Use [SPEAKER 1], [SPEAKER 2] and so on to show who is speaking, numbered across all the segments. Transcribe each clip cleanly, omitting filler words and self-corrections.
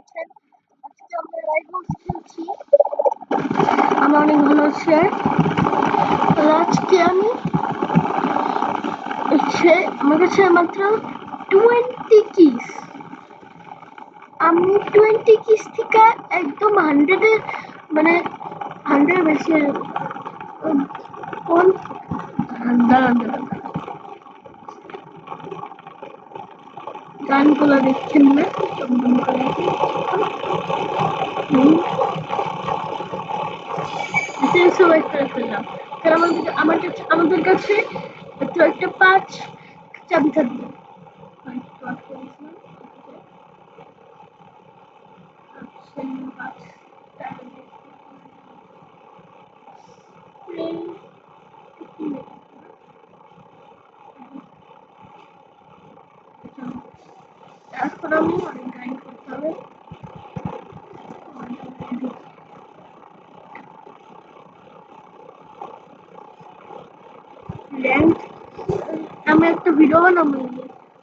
[SPEAKER 1] আছেন? আজকে আমরা রাইডস খেলছি। আমার অনেক ভালো আছে। আজকে আমি আমার কাছে মাত্র 20 কিস। আমি 20 কিস থেকে একদম 100 মানে 100 বেশি কোন দাঁড়ান গানগুলো দেখছেন না সবাই করে ফেললাম কারণ আমাদের কাছে একটা 5 চাবি থাকবে। এখন আমি অনেক গাইড করতে হবে। র্যাঙ্ক আমি একটা ভিডিও বানাবো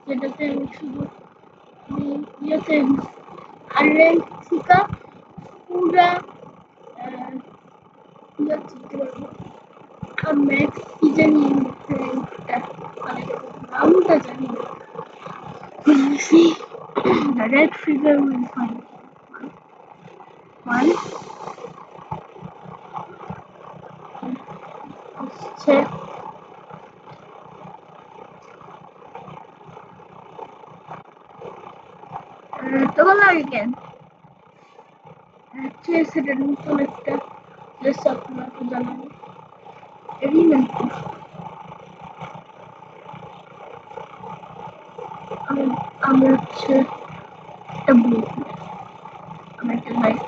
[SPEAKER 1] যেটাতে আমি শুধু ইয়েতে আর র্যাঙ্ক শিখা পুরা ইয়ে শিখতে পারবো। ম্যাক্স কি জানি র্যাঙ্কটা মানে নামটা জানি না। See, the red figure will find one. Check. Double again. Chase it and select dress up na to জানাবো এলিমেন্ট আমি হচ্ছে একটা ব্লু আমি একটা light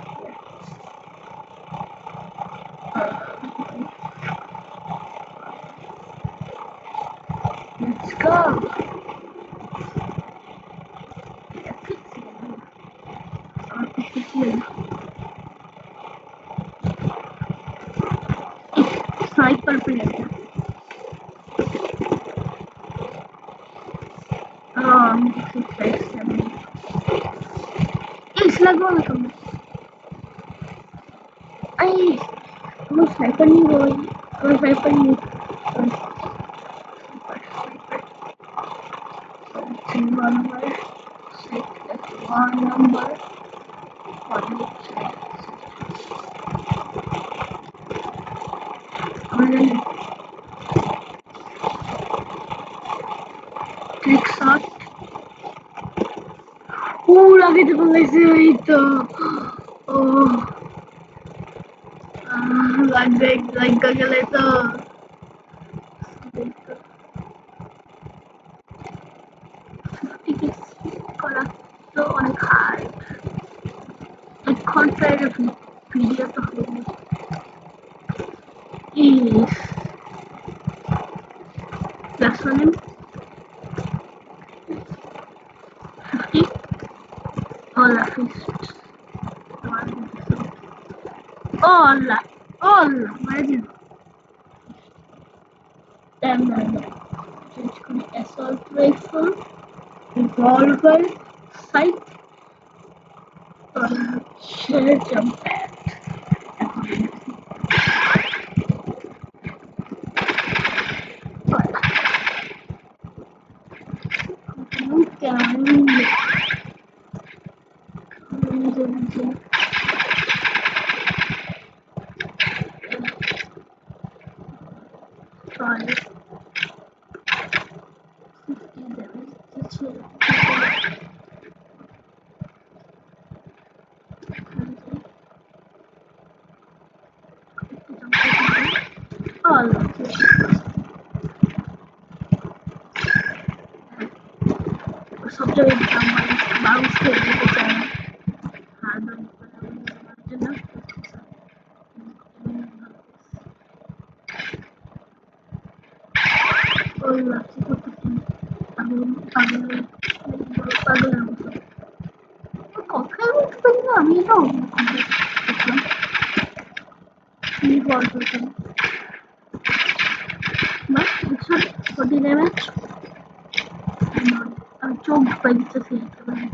[SPEAKER 1] let's go sniper player আমি কিছু চাইছি আমি এই লাগবো না তুমি এই আমার স্নাইপার নিয়ে বই আমার স্নাইপার নিয়ে one number six one number one trick shot লাগাইতে পারলাইছে ওই তো ও লাগবে লাগা গেলে তো করা তো অনেক হার্ড এক ঘন্টার ভিডিও তো হবে ইস that's one 50 all fish all imagine damn change kori assault rifle revolver sight jump pad all সব জায়গায় বাউন্স করে দিতে চায় না জন্য ওই কি করতেছি আমি পাগলের মতো কথাই বলতে পারি না আমি এটাও কি বল করতাম বাট বুঝছো বডি ড্যামেজ আমি চোখ পাই দিতেছি একেবারে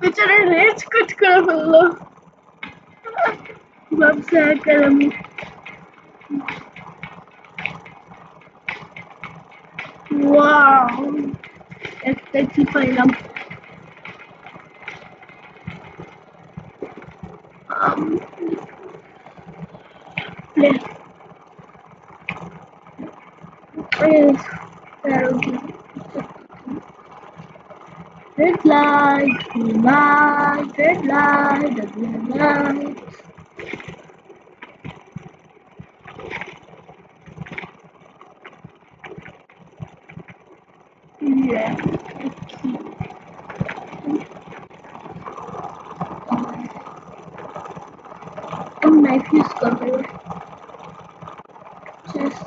[SPEAKER 1] বেচারা রেজ কাট করে ফেললো ভাবছে আমি ওয়াও একটা কি পাইলাম play red light, green light, red light, the green light. Yeah, I'm knife use cover. Just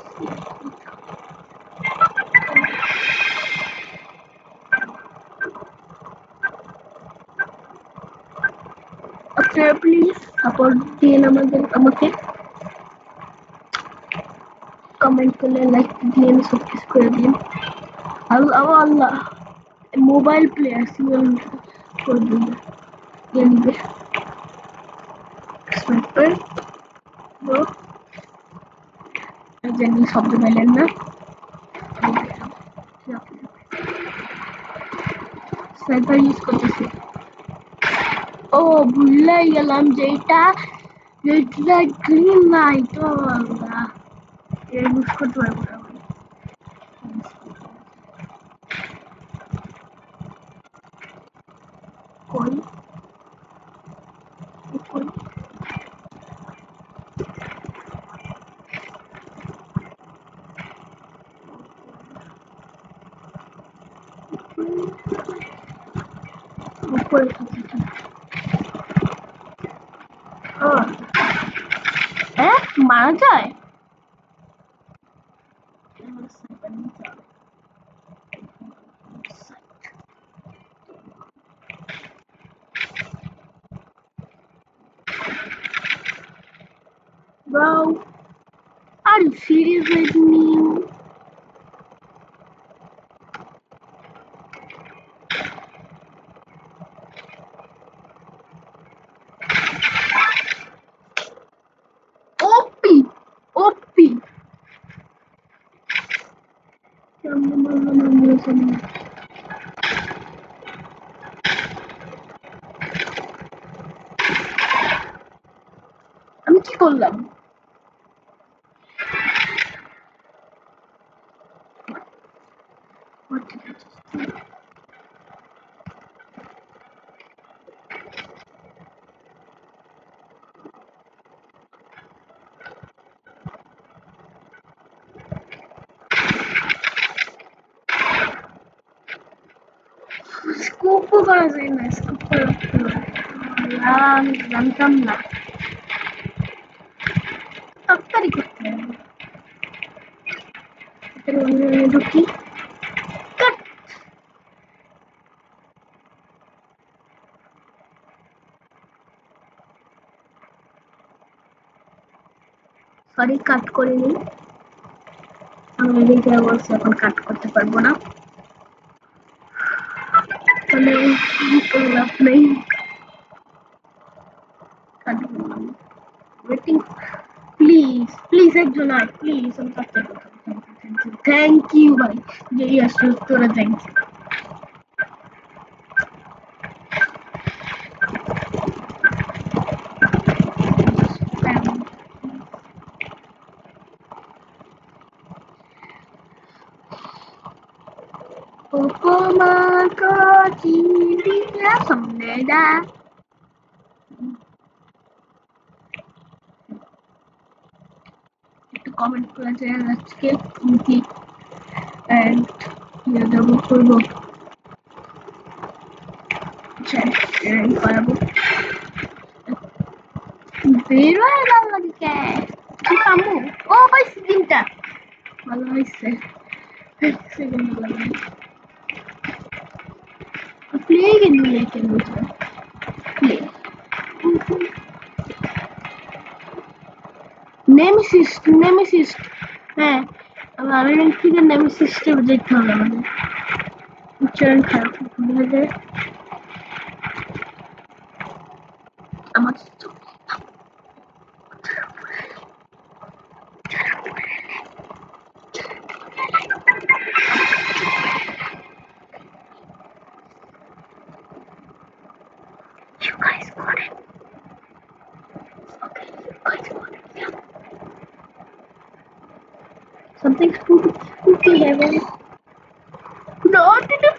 [SPEAKER 1] please support দিন আমাকে কমেন্ট করলে লাইক দিয়ে সাবস্ক্রাইব করে দিন আল্লাহ আল্লাহ মোবাইল প্লেয়ার সিরিয়াল করে দিন দিয়ে স্নাইপার ব্রো জানি শব্দ পেলেন না স্নাইপার ইউজ করতেছি ও ভুলে গেলাম যে এটা রেড লাইট গ্রিন লাইট ও আল্লাহ ইউজ করতে পারবো না কই কই উপরে ও হ্যাঁ মারা যায় Bro, are you serious with me? OP! OP! আমি কি করলাম স্কুপও করা যায় না স্কুপ করা আমি জানতাম না তাড়াতাড়ি করতে হবে ঢুকি কাট সরি কাট করে নিই আমি নিজেরা বলছি এখন কাট করতে পারবো না তাহলে কোনো লাভ নেই কাট করলাম ওয়েটিং প্লিজ প্লিজ একজন আর প্লিজ আমি কাটতে থ্যাংক ইউ ভাই যে আসলে তোরা থ্যাংক ইউ Pocomaco চিড়িয়া সামনে যা একটু কমেন্ট করে যায় আজকে কি এন্ড ইয়ে দেবো করবো করাবো বের হয়ে গেল দিকে কি পামু ও পাইছি তিনটা ভালো হয়েছে সেকেন্ড ভালো প্লে গেল লেখে প্লে নেমেসিস নেমেসিস হ্যাঁ আমি থেকে নেমেসিসটা দেখতে হবে আমাদের উচ্চারণ খারাপ হয়ে যায় Something spooky happened. Not in a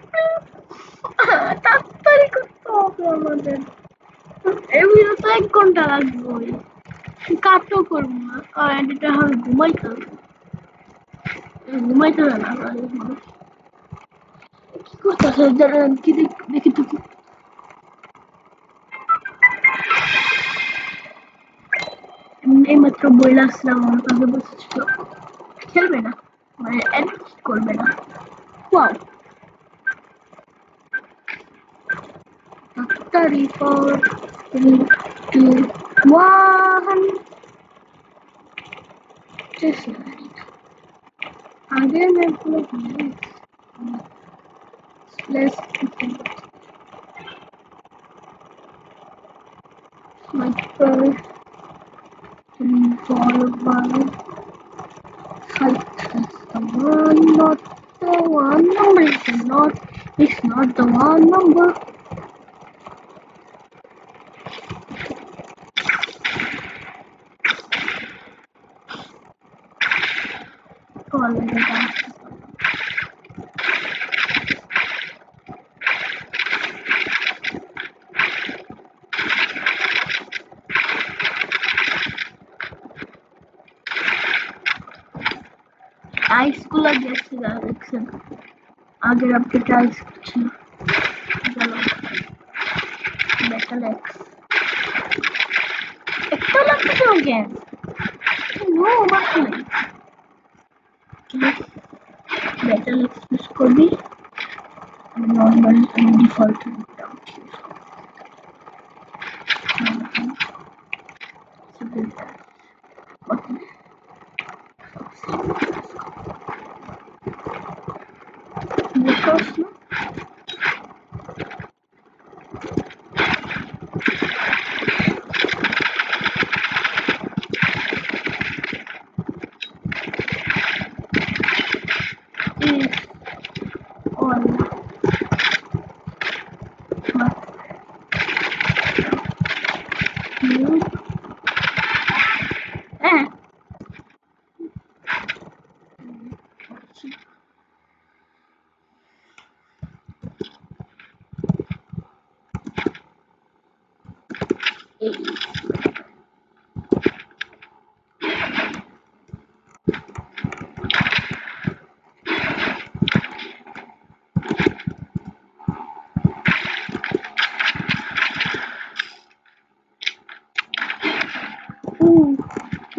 [SPEAKER 1] তাড়াতাড়ি করতে হবে আমাদের। এমনি তো 1 ঘন্টা লাগবে। কাটও করবো না। আর এডিটর হবে ঘুমাইতে হবে। ঘুমাইতে হবে না। কি করতেছে? দাঁড়ান কি দেখি তো কি। এইমাত্র বইলা আসলাম আমার কাছে বসেছিল। খেলবে না। মানে এডিট করবে না। Wow. 34 3 2 1 just again I play let's sniper 3 4 1 the one not the one number it's not the one number call it ice cooler gets the Alexa আগের আপডেটে আইস ছিল Metal X একটা লাগছে again no মাত্র Metal X use করবি normal default because is all you eh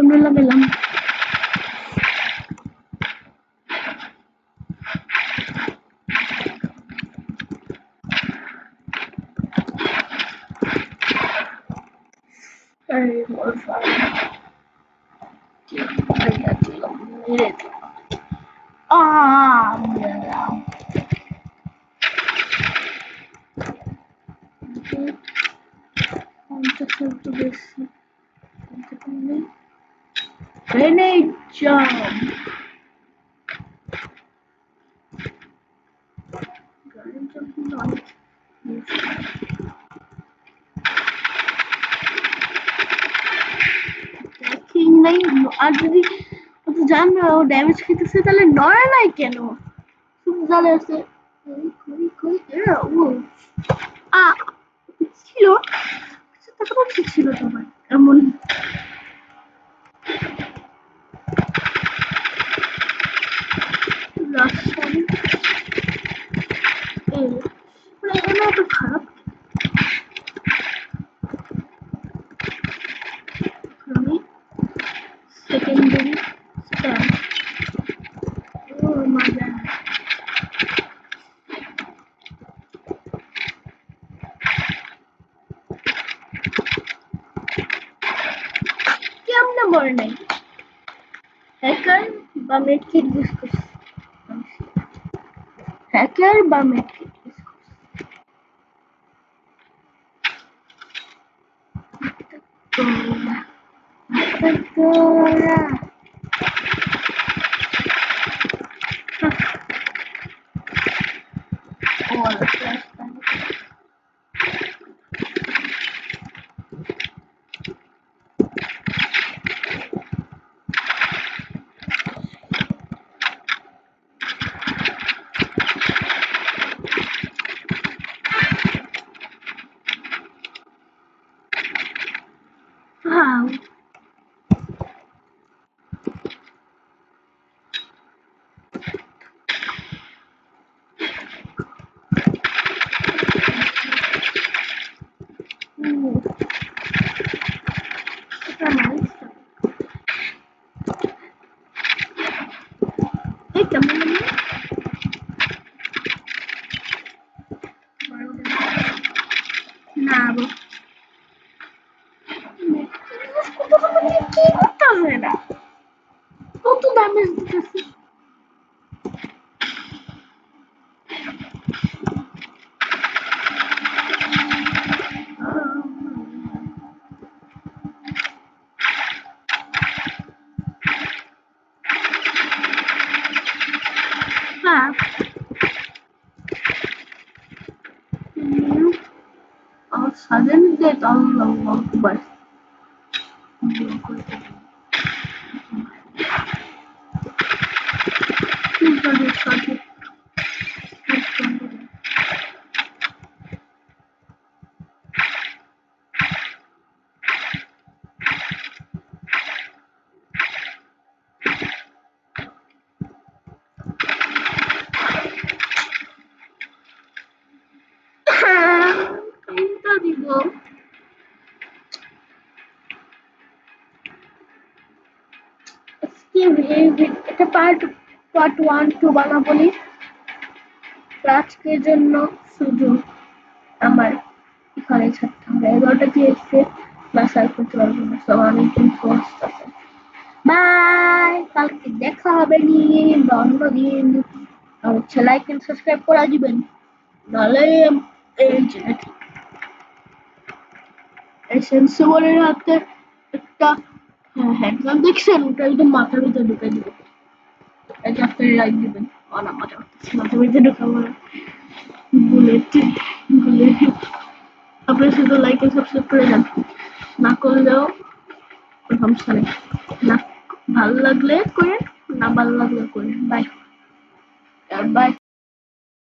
[SPEAKER 1] আমরা লাগালাম Very more fun. Grenade jump. Grenade jump not. Tracking নাই আর যদি জান ড্যামেজ খেতেছে তাহলে নড়ে নাই কেন শুধু জালে আছে ছিল তারপর ঠিক ছিল তোমার এমন এত খারাপ আমি সেকেন্ডারি স্ট্যাম্প ও মজা কেমনে মরে নাই হ্যাকার বা মেডকিট ইউজ করছে হ্যাকার বা মেডকিট ইউজ করছে ড্যামেজ দিতেছে। হ্যাঁ আমার সাজেন ডেট আল্লাহ আকবার। দিব এটা পার্ট 1-2 বানাবো নি। আজকের জন্য শুধু আমার এখানে ছাড়তে হবে। 11টা কি এসছে বাস আর করতে পারবো না, সব অনেকদিন কষ্ট আছে। বাই, কালকে দেখা হবে নি বা অন্যদিন। আর হচ্ছে লাইক এন্ড সাবস্ক্রাইব করে দিবেন, নাহলে এই যে এই সেন্সিবলের হাতে একটা হ্যান্ডগান দেখছেন, ওটা একদম মাথার ভিতরে ঢুকে দিবে। এটা আপনি লাইক দিবেন। না মাথার ভিতরে ঢুকাবো না, বুলেট বুলেট। আপনি শুধু লাইক এন্ড সাবস্ক্রাইব করে যান, না করলেও সমস্যা নেই। না ভালো লাগলে করেন, না ভালো লাগলে করেন। Bye bye.